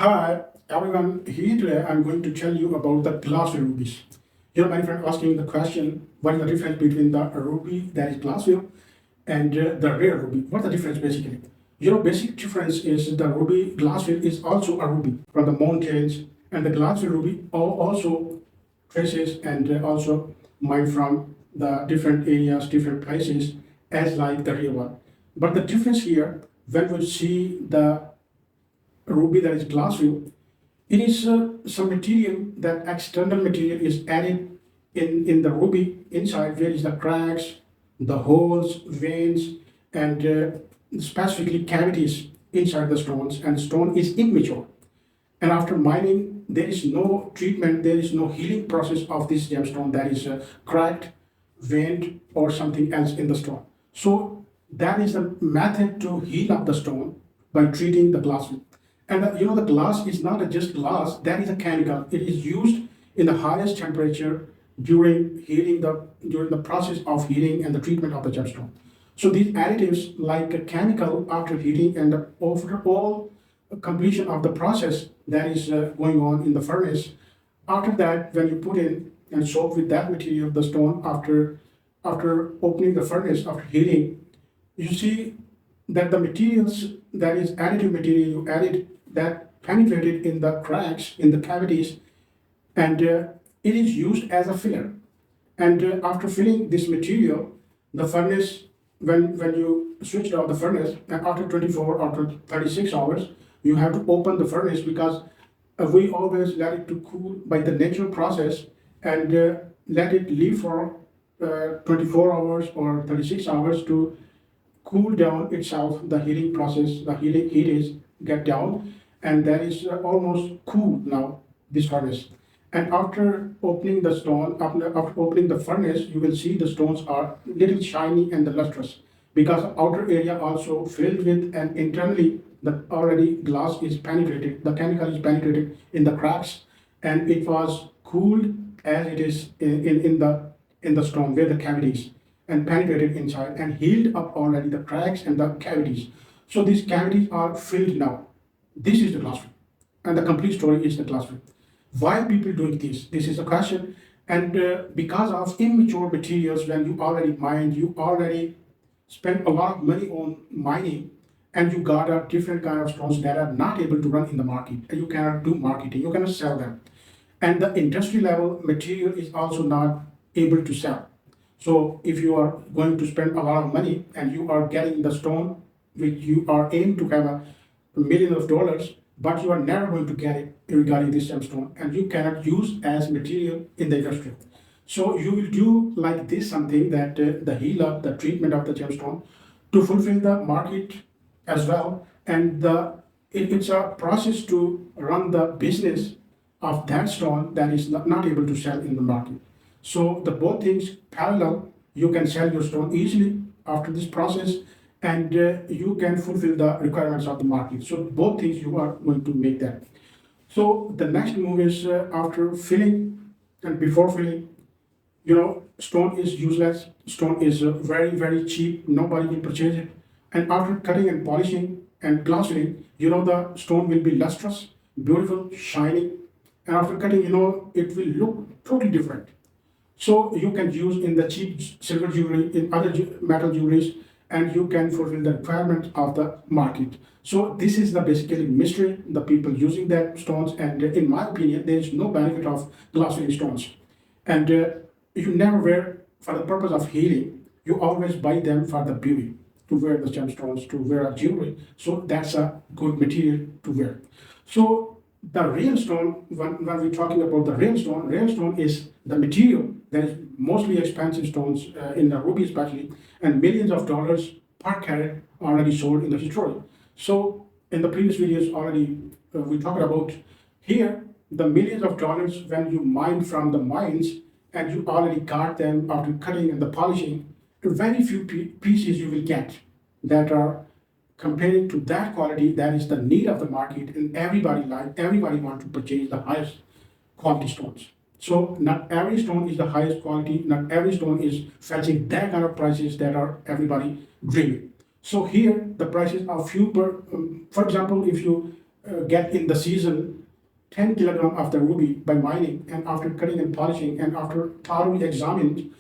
Hi everyone, here today I'm going to tell you about the glassfill rubies. My friend asking the question, what is the difference between the ruby that is glassfill and the rare ruby? What's the difference basically? Basic difference is the ruby glassfill is also a ruby from the mountains, and the glassfill ruby are also traces and also mined from the different areas, different places as like the real one. But the difference here, when we see the ruby that is glassfill, it is some material, that external material is added in the ruby inside, where is the cracks, the holes, veins, and specifically cavities inside the stones, and the stone is immature. And after mining, there is no treatment, there is no healing process of this gemstone that is cracked, veined, or something else in the stone. So that is the method to heal up the stone by treating the glass. And the glass is not just glass, that is a chemical. It is used in the highest temperature during during the process of heating and the treatment of the gemstone. So these additives, like a chemical after heating and after all completion of the process that is going on in the furnace, after that, when you put in and soak with that material, the stone, after opening the furnace, after heating, you see that the materials, that is additive material you added, that penetrated in the cracks, in the cavities, and it is used as a filler. And after filling this material, the furnace, when you switch out the furnace, and after 24 or 36 hours, you have to open the furnace, because we always let it to cool by the natural process, and let it leave for 24 hours or 36 hours to cool down itself, the heating process, the heat is get down, and that is almost cool now, this furnace. And after opening the stone, after opening the furnace, you will see the stones are little shiny and lustrous, because the outer area also filled with, and internally the already glass is penetrated, the chemical is penetrated in the cracks, and it was cooled as it is in the stone where the cavities, and penetrated inside and healed up already the cracks and the cavities. So these cavities are filled now. This is the glassfill, and the complete story is the glassfill. Why people doing this? This is the question. And because of immature materials, when you already mined, you already spent a lot of money on mining, and you got a different kind of stones that are not able to run in the market, and you cannot do marketing, you cannot sell them. And the industry level material is also not able to sell. So if you are going to spend a lot of money and you are getting the stone which you are aimed to have a million of dollars, but you are never going to get it regarding this gemstone, and you cannot use as material in the industry. So you will do like this something, that the heal up, the treatment of the gemstone, to fulfill the market as well, and it's a process to run the business of that stone that is not able to sell in the market. So the both things parallel, you can sell your stone easily after this process, and you can fulfill the requirements of the market. So both things you are going to make that. So the next move is after filling and before filling, stone is useless. Stone is very, very cheap. Nobody will purchase it. And after cutting and polishing and glass filling, the stone will be lustrous, beautiful, shiny. And after cutting, it will look totally different. So you can use in the cheap silver jewelry, in other metal jewelries, and you can fulfill the requirement of the market. So this is the basically mystery, the people using that stones, and in my opinion, there is no benefit of glass filling stones. And you never wear for the purpose of healing. You always buy them for the beauty, to wear the gemstones, to wear a jewelry. So that's a good material to wear. So the real stone, when we're talking about the real stone is the material that is mostly expensive stones in the ruby especially, and millions of dollars per carat already sold in the history. So in the previous videos already we talked about here the millions of dollars when you mine from the mines, and you already got them after cutting and the polishing. Very few pieces you will get that are comparing to that quality, that is the need of the market, and everybody wants to purchase the highest quality stones. So not every stone is the highest quality, not every stone is fetching that kind of prices that are everybody dreaming. So here the prices are few per, for example, if you get in the season 10 kilogram of the ruby by mining, and after cutting and polishing and after thoroughly examined,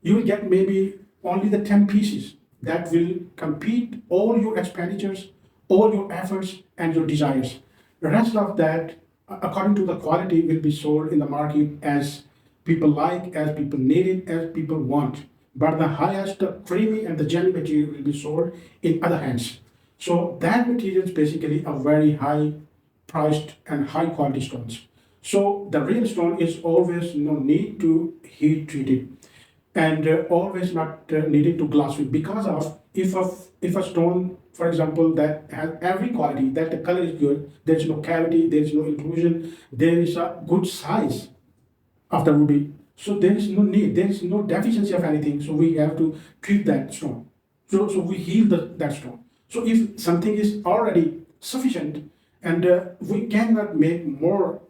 you will get maybe only the 10 pieces that will compete all your expenditures, all your efforts, and your desires. The rest of that, according to the quality, will be sold in the market as people like, as people need it, as people want. But the highest, the creamy and the jelly material will be sold in other hands. So that material is basically a very high priced and high quality stones. So the real stone is always no need to heat treated, and always not needed to glass fill, because of if a stone, for example, that has every quality, that the color is good, there is no cavity, there is no intrusion, there is a good size of the ruby, so there is no need, there is no deficiency of anything, so we have to treat that stone. So we heal that stone. So if something is already sufficient, and we cannot make more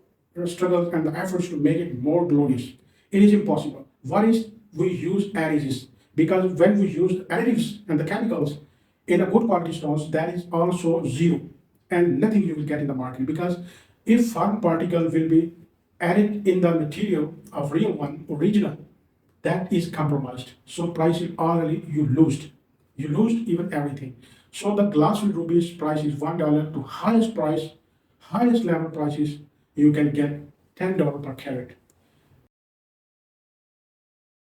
struggles and the efforts to make it more glorious, it is impossible. What is, we use additives, because when we use additives and the chemicals in a good quality stones, that is also zero, and nothing you will get in the market, because if foreign particle will be added in the material of real one, original, that is compromised. So price is already, you lose. You lose even everything. So the glassfilled rubies price is $1 to highest price, highest level prices, you can get $10 per carat.